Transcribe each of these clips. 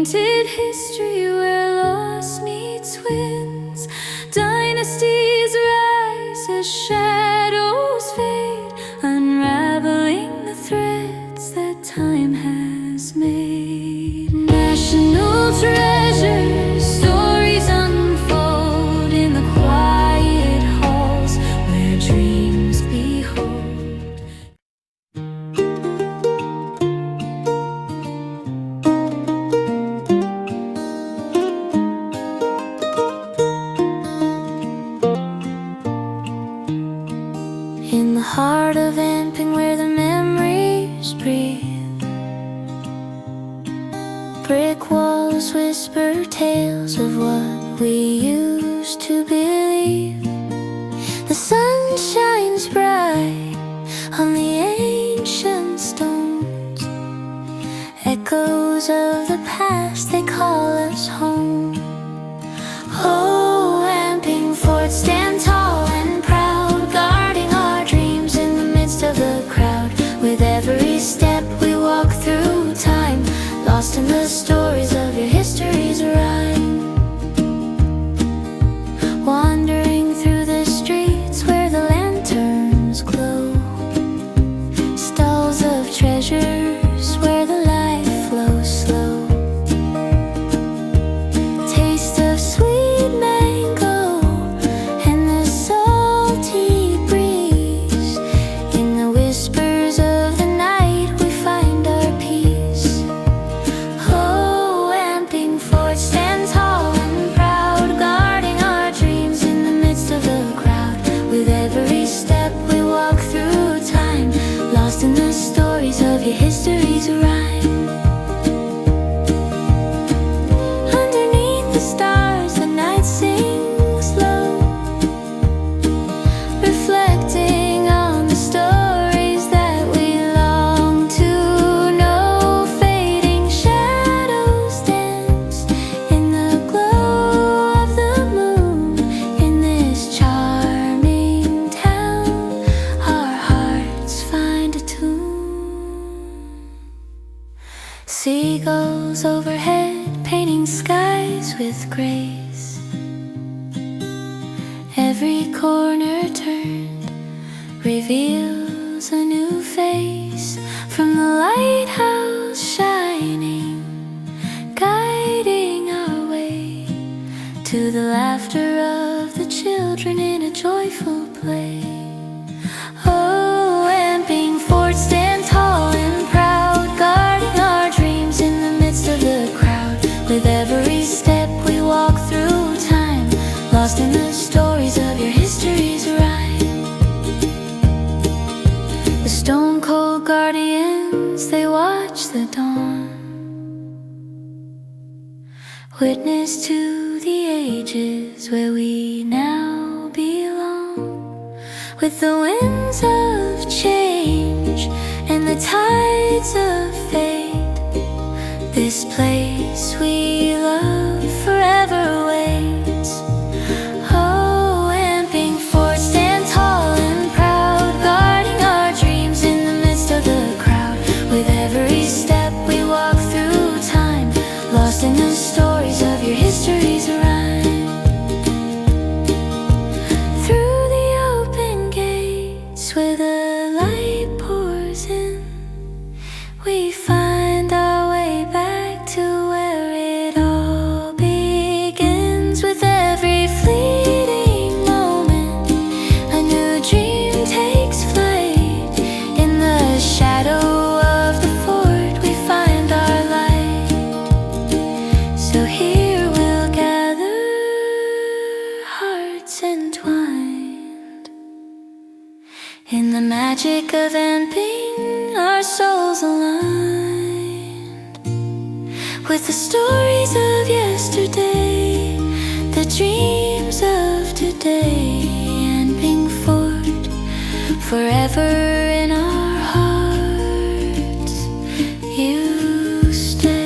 painted history where lost meets wins. Dynasties rise as shadows fade, unraveling the threads that time has made. National treasures, stories unfold in the quiet halls where dreams behold. In the heart of Amping where the memories breathe, brick walls whisper tales of what we used to believe. The sun shines bright on the ancient stones, echoes of the past, they call us home. Oh, Amping Fort, stand tall and proud, guarding our dreams in the midst of the crowd. With every step we walk through time, lost in the stories of your history's rhyme. Wandering through the streets where the lanterns glow, stalls of treasures where the life flows slow. Taste of sweet mango and the salty breeze. In the whispers of the night we find our peace. Oh, Amping Fort, stand tall and proud, guarding our dreams in the midst of the crowd. With every step we walk through time, lost in the stories of your history's rhyme. Underneath the stars the night sings low, reflecting on the stories that we long to know. Fading shadows dance in the glow of the moon. In this charming town our hearts find a tune. Seagulls overhead painting skies with grace, every corner turned reveals a new face. From the lighthouse shining, guiding our way, to the laughter of the children in a joyful play. Oh, Amping Fort, stand tall and proud, guarding our dreams in the midst of the crowd. With every step we walk through time, lost in the stories of your history's rhyme. The stone cold guardians, they watch the dawn, witness to the ages where we now belong. With the winds of change and the tides of fate, this place we love forever waits. Oh, Amping Fort, stand tall and proud, guarding our dreams in the midst of the crowd. With every step we walk through time, lost in the stories of your history's rhyme. Through the open gates where the light pours in, we find our way back to where it all begins. With every fleeting moment a new dream takes flight. In the shadow of the fort we find our light. So here we'll gather, hearts entwined. In the magic of Amping, our souls aligned. With the stories of yesterday, the dreams of today. Amping Fort, forever in our hearts you stay.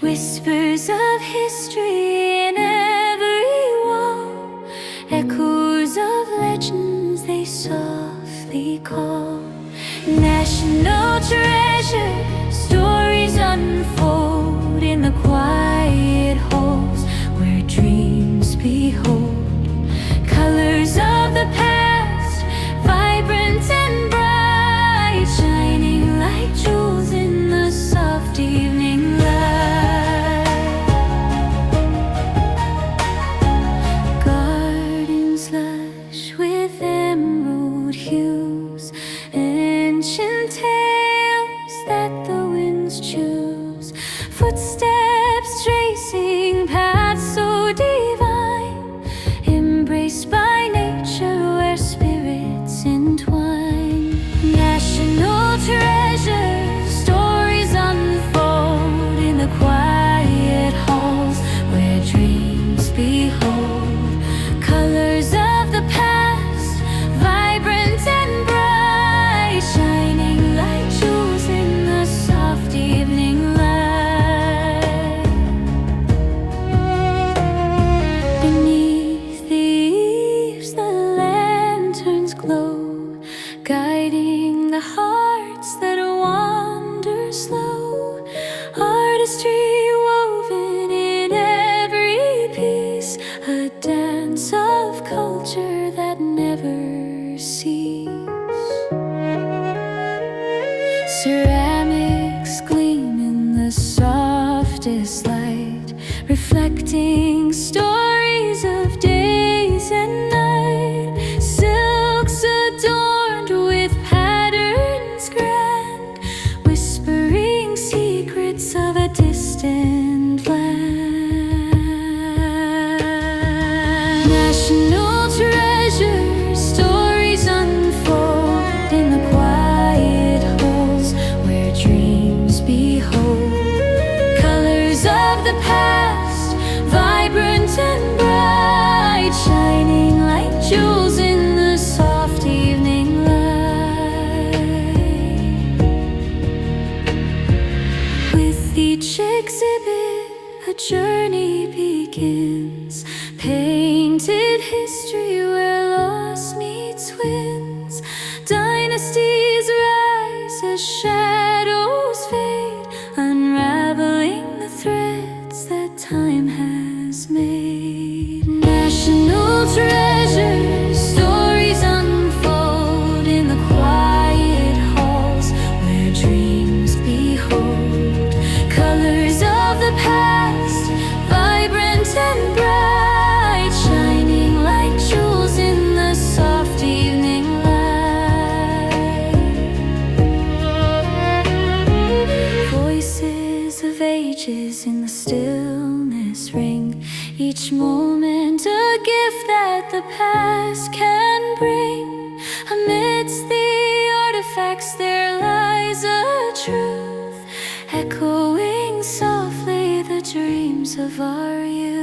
Whispers of history in every wall, echoes of legends they softly call. National treasure, stories unfold in the quiet halls where dreams behold. Colors of the past, vibrant and bright, shining like jewels in the soft evening light. Gardens lush with emerald hues, ancient tales that the winds choose, footsteps tracing paths so divine, embraced by nature where spirits entwine. National treasures, stories unfold in the quiet halls where dreams behold. Colors of the past, vibrant and bright, shining like jewels in the soft evening light. Beneath the eaves, the lanterns glow, guiding the hearts that wander slow. Artistry woven in every piece, a dance of culture that never cease. Ceramics gleam in the softest light, reflecting stories of days and night. Silks adorned with patterns grand, whispering secrets of a distant land. National treasures, stories unfold in the quiet halls where dreams behold. Colors of the past, vibrant and bright, shining like jewels in the soft evening light. With each exhibit, a journey begins, painted history where loss meets wins. Dynasties rise as shadows fade, unraveling the threads that time has made. National treasures, stories unfold in the quiet halls where dreams behold. Colors of the past, vibrant and bright, shining like jewels in the soft evening light. Voices of ages in the stillness ring, each moment a gift that the past can bring. Amidst the artifacts there lies a truth, echoing softly the dreams of our youth.